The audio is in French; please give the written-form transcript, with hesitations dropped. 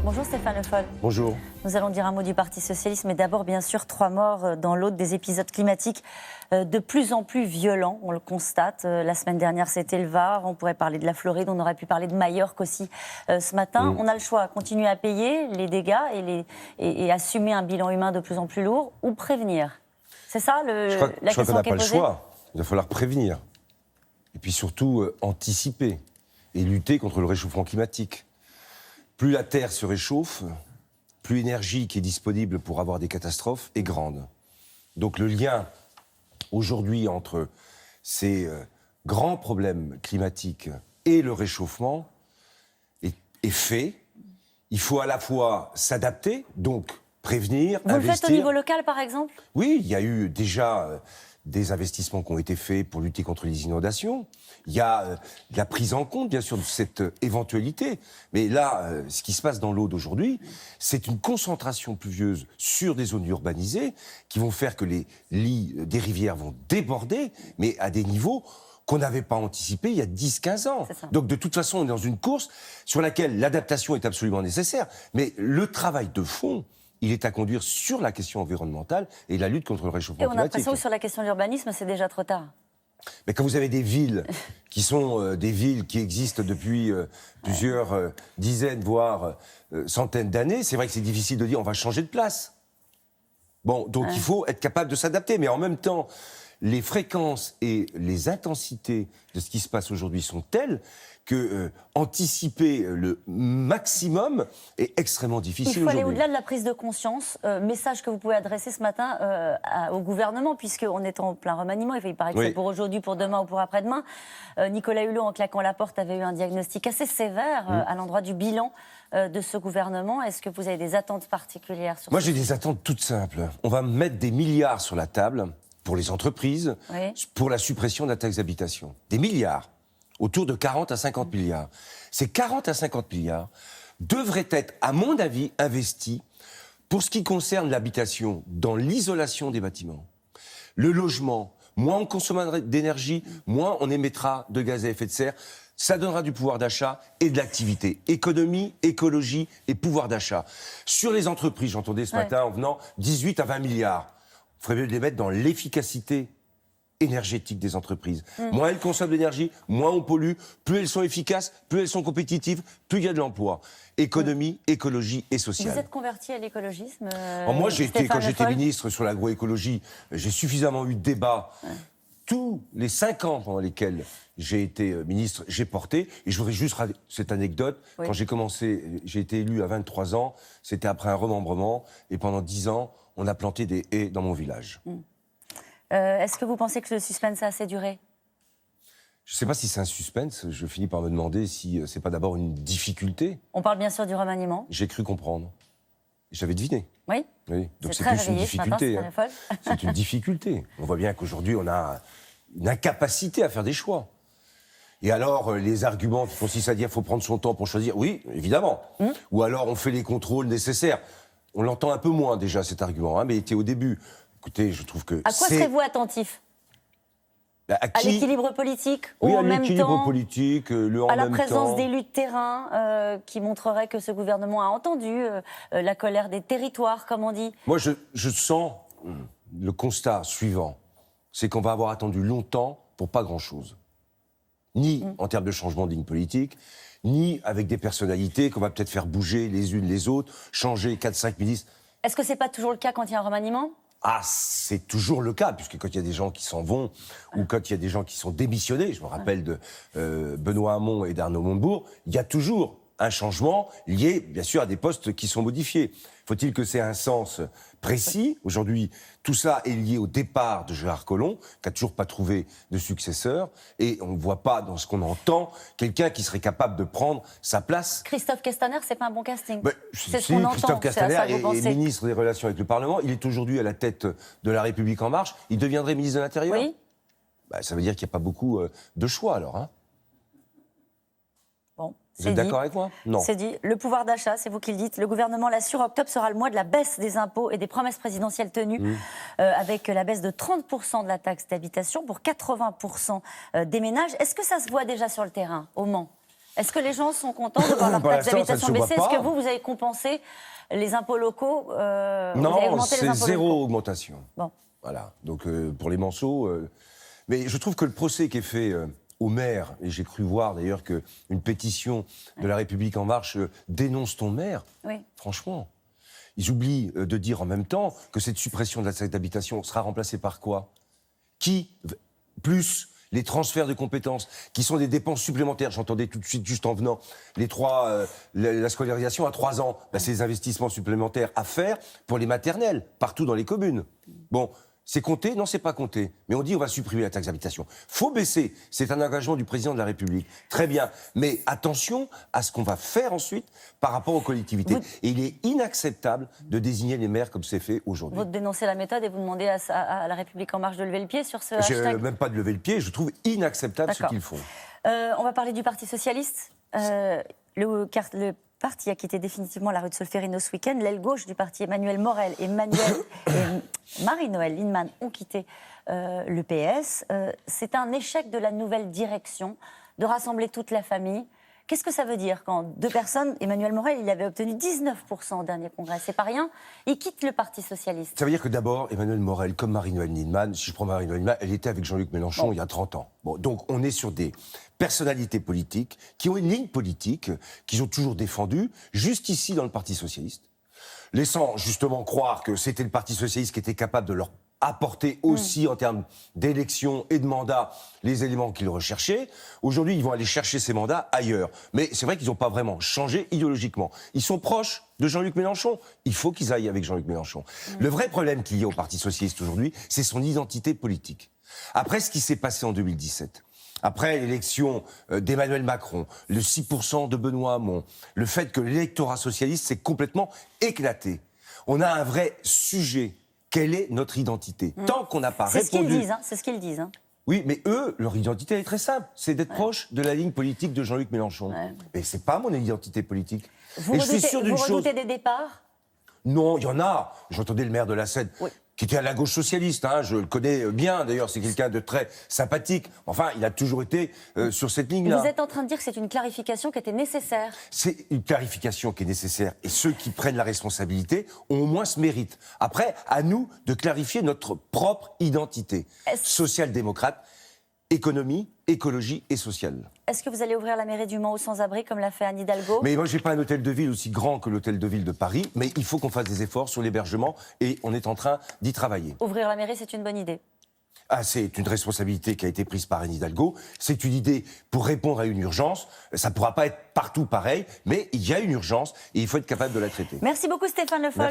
Bonjour Stéphane Le Foll. Bonjour. Nous allons dire un mot du Parti Socialiste, mais d'abord, bien sûr, 3 morts dans l'autre, des épisodes climatiques de plus en plus violents, on le constate. La semaine dernière, c'était le Var, on pourrait parler de la Floride, on aurait pu parler de Majorque aussi ce matin. On a le choix, continuer à payer les dégâts et assumer un bilan humain de plus en plus lourd, ou prévenir. C'est ça Je crois question qu'on n'a qui pas est le posée. choix. Il va falloir prévenir. Et puis surtout, anticiper et lutter contre le réchauffement climatique. Plus la Terre se réchauffe, plus l'énergie qui est disponible pour avoir des catastrophes est grande. Donc le lien aujourd'hui entre ces grands problèmes climatiques et le réchauffement est fait. Il faut à la fois s'adapter, donc prévenir, Vous investir. le faites au niveau local, par exemple ? Oui, il y a eu déjà des investissements qui ont été faits pour lutter contre les inondations. Il y a la prise en compte, bien sûr, de cette éventualité. Mais là, ce qui se passe dans l'Aude aujourd'hui, c'est une concentration pluvieuse sur des zones urbanisées qui vont faire que les lits des rivières vont déborder, mais à des niveaux qu'on n'avait pas anticipés il y a 10-15 ans. Donc de toute façon, on est dans une course sur laquelle l'adaptation est absolument nécessaire. Mais le travail de fond, il est à conduire sur la question environnementale et la lutte contre le réchauffement Et on a climatique. l'impression que sur la question de l'urbanisme, c'est déjà trop tard. Mais quand vous avez des villes qui sont des villes qui existent depuis plusieurs dizaines, voire centaines d'années, c'est vrai que c'est difficile de dire on va changer de place. Bon, donc il faut être capable de s'adapter, mais en même temps, les fréquences et les intensités de ce qui se passe aujourd'hui sont telles que anticiper le maximum est extrêmement difficile aujourd'hui. Il faut aller aujourd'hui. au-delà de la prise de conscience. Message que vous pouvez adresser ce matin au gouvernement, puisqu'on est en plein remaniement. Il paraît que c'est pour aujourd'hui, pour demain ou pour après-demain. Nicolas Hulot, en claquant la porte, avait eu un diagnostic assez sévère à l'endroit du bilan de ce gouvernement. Est-ce que vous avez des attentes particulières sur Moi, j'ai des attentes toutes simples. On va mettre des milliards sur la table pour les entreprises, pour la suppression de la taxe d'habitation. Des milliards, autour de 40 à 50 milliards. Ces 40 à 50 milliards devraient être, à mon avis, investis pour ce qui concerne l'habitation, dans l'isolation des bâtiments. Le logement, moins on consommera d'énergie, moins on émettra de gaz à effet de serre. Ça donnera du pouvoir d'achat et de l'activité. Économie, écologie et pouvoir d'achat. Sur les entreprises, j'entendais ce matin en venant, 18 à 20 milliards. Il faudrait mieux les mettre dans l'efficacité énergétique des entreprises. Moins elles consomment d'énergie, moins on pollue, plus elles sont efficaces, plus elles sont compétitives, plus il y a de l'emploi. Économie, écologie et sociale. Vous êtes converti à l'écologisme Moi, quand j'étais Foll ministre sur l'agroécologie, j'ai suffisamment eu de débats. Tous les 5 ans pendant lesquels j'ai été ministre, j'ai porté. Et je voudrais juste raconter cette anecdote. Quand j'ai commencé, j'ai été élu à 23 ans. C'était après un remembrement. Et pendant 10 ans, on a planté des haies dans mon village. Est-ce que vous pensez que le suspense a assez duré ? Je ne sais pas si c'est un suspense. Je finis par me demander si c'est pas d'abord une difficulté. On parle bien sûr du remaniement. J'ai cru comprendre. J'avais deviné. Oui. Donc c'est très plus une réveillé ce matin, difficulté. Stéphane Le Foll. C'est une difficulté. On voit bien qu'aujourd'hui, on a une incapacité à faire des choix. Et alors, les arguments qui consistent à dire qu'il faut prendre son temps pour choisir, oui, évidemment. Ou alors, on fait les contrôles nécessaires. On l'entend un peu moins déjà, cet argument, mais il était au début. Écoutez, je trouve que à quoi serez-vous attentif ? À l'équilibre politique Oui, ou à en même l'équilibre politique, politique, le en même temps. à la présence d'élus de terrain qui montreraient que ce gouvernement a entendu la colère des territoires, comme on dit. Moi, je sens le constat suivant, c'est qu'on va avoir attendu longtemps pour pas grand-chose. Ni en termes de changement de ligne politique, ni avec des personnalités qu'on va peut-être faire bouger les unes les autres, changer 4-5 ministres. Est-ce que c'est pas toujours le cas quand il y a un remaniement ? Ah, c'est toujours le cas, puisque quand il y a des gens qui s'en vont, ou quand il y a des gens qui sont démissionnés, je me rappelle de Benoît Hamon et d'Arnaud Montebourg, il y a toujours un changement lié, bien sûr, à des postes qui sont modifiés. Faut-il que c'est un sens précis ? Aujourd'hui, tout ça est lié au départ de Gérard Collomb, qui n'a toujours pas trouvé de successeur, et on ne voit pas, dans ce qu'on entend, quelqu'un qui serait capable de prendre sa place. Christophe Castaner, c'est pas un bon casting. C'est ce qu'on entend. Christophe Castaner est est ministre des Relations avec le Parlement. Il est aujourd'hui à la tête de La République En Marche. Il deviendrait ministre de l'Intérieur ? Oui. Ça veut dire qu'il n'y a pas beaucoup de choix, alors. Bon, vous êtes d'accord avec moi ? Non. C'est dit. Le pouvoir d'achat, c'est vous qui le dites. Le gouvernement l'assure, octobre sera le mois de la baisse des impôts et des promesses présidentielles tenues, avec la baisse de 30% de la taxe d'habitation pour 80% des ménages. Est-ce que ça se voit déjà sur le terrain, au Mans ? Est-ce que les gens sont contents de voir leur Pour taxe l'instant, ça ne d'habitation se voit baisser? Est-ce pas. que vous avez compensé les impôts locaux? Vous avez Non, augmenté les c'est impôts zéro locaux. augmentation. Bon. Voilà, donc pour les Manceaux... Mais je trouve que le procès qui est fait au maire, et j'ai cru voir d'ailleurs qu'une pétition de La République En Marche dénonce ton maire, Oui. franchement, ils oublient de dire en même temps que cette suppression de la taxe d'habitation sera remplacée par quoi? Qui, plus les transferts de compétences, qui sont des dépenses supplémentaires. J'entendais tout de suite, juste en venant, la scolarisation à 3 ans, c'est des investissements supplémentaires à faire pour les maternelles, partout dans les communes. Bon, c'est compté? Non, c'est pas compté. Mais on dit on va supprimer la taxe d'habitation. Faut baisser. C'est un engagement du président de la République. Très bien. Mais attention à ce qu'on va faire ensuite par rapport aux collectivités. Et il est inacceptable de désigner les maires comme c'est fait aujourd'hui. Vous dénoncez la méthode et vous demandez à La République En Marche de lever le pied sur ce hashtag? Même pas de lever le pied. Je trouve inacceptable ce qu'ils font. On va parler du Parti Socialiste. Le parti a quitté définitivement la rue de Solferino ce week-end. L'aile gauche du parti, Emmanuel Morel et Marie-Noëlle Lienemann ont quitté le PS. C'est un échec de la nouvelle direction de rassembler toute la famille. Qu'est-ce que ça veut dire quand deux personnes, Emmanuel Morel, il avait obtenu 19% au dernier congrès, c'est pas rien, il quitte le Parti Socialiste? Ça veut dire que d'abord, Emmanuel Morel, comme Marie-Noëlle Lienemann, si je prends Marie-Noëlle Lienemann, elle était avec Jean-Luc Mélenchon il y a 30 ans. Bon, donc on est sur des personnalités politiques qui ont une ligne politique qu'ils ont toujours défendue, jusqu'ici dans le Parti Socialiste, laissant justement croire que c'était le Parti Socialiste qui était capable de leur apporter aussi en termes d'élections et de mandats les éléments qu'ils recherchaient. Aujourd'hui, ils vont aller chercher ces mandats ailleurs. Mais c'est vrai qu'ils n'ont pas vraiment changé idéologiquement. Ils sont proches de Jean-Luc Mélenchon. Il faut qu'ils aillent avec Jean-Luc Mélenchon. Le vrai problème qu'il y a au Parti Socialiste aujourd'hui, c'est son identité politique. Après ce qui s'est passé en 2017, après l'élection d'Emmanuel Macron, le 6% de Benoît Hamon, le fait que l'électorat socialiste s'est complètement éclaté, on a un vrai sujet. Quelle est notre identité? Tant qu'on n'a pas répondu... C'est ce qu'ils disent. Hein. Oui, mais eux, leur identité, elle est très simple. C'est d'être proche de la ligne politique de Jean-Luc Mélenchon. Ouais. Mais c'est pas mon identité politique. Vous redoutez des départs? Non, il y en a. J'entendais le maire de la Seine, qui était à la gauche socialiste. Hein, je le connais bien, d'ailleurs. C'est quelqu'un de très sympathique. Enfin, il a toujours été sur cette ligne-là. Vous êtes en train de dire que c'est une clarification qui était nécessaire? C'est une clarification qui est nécessaire. Et ceux qui prennent la responsabilité ont au moins ce mérite. Après, à nous de clarifier notre propre identité. Social-démocrate, économie, écologie et sociale. Est-ce que vous allez ouvrir la mairie du Mans aux sans-abri comme l'a fait Anne Hidalgo? Mais moi, je n'ai pas un hôtel de ville aussi grand que l'hôtel de ville de Paris, mais il faut qu'on fasse des efforts sur l'hébergement et on est en train d'y travailler. Ouvrir la mairie, c'est une bonne idée? C'est une responsabilité qui a été prise par Anne Hidalgo. C'est une idée pour répondre à une urgence. Ça ne pourra pas être partout pareil, mais il y a une urgence et il faut être capable de la traiter. Merci beaucoup Stéphane Le Foll.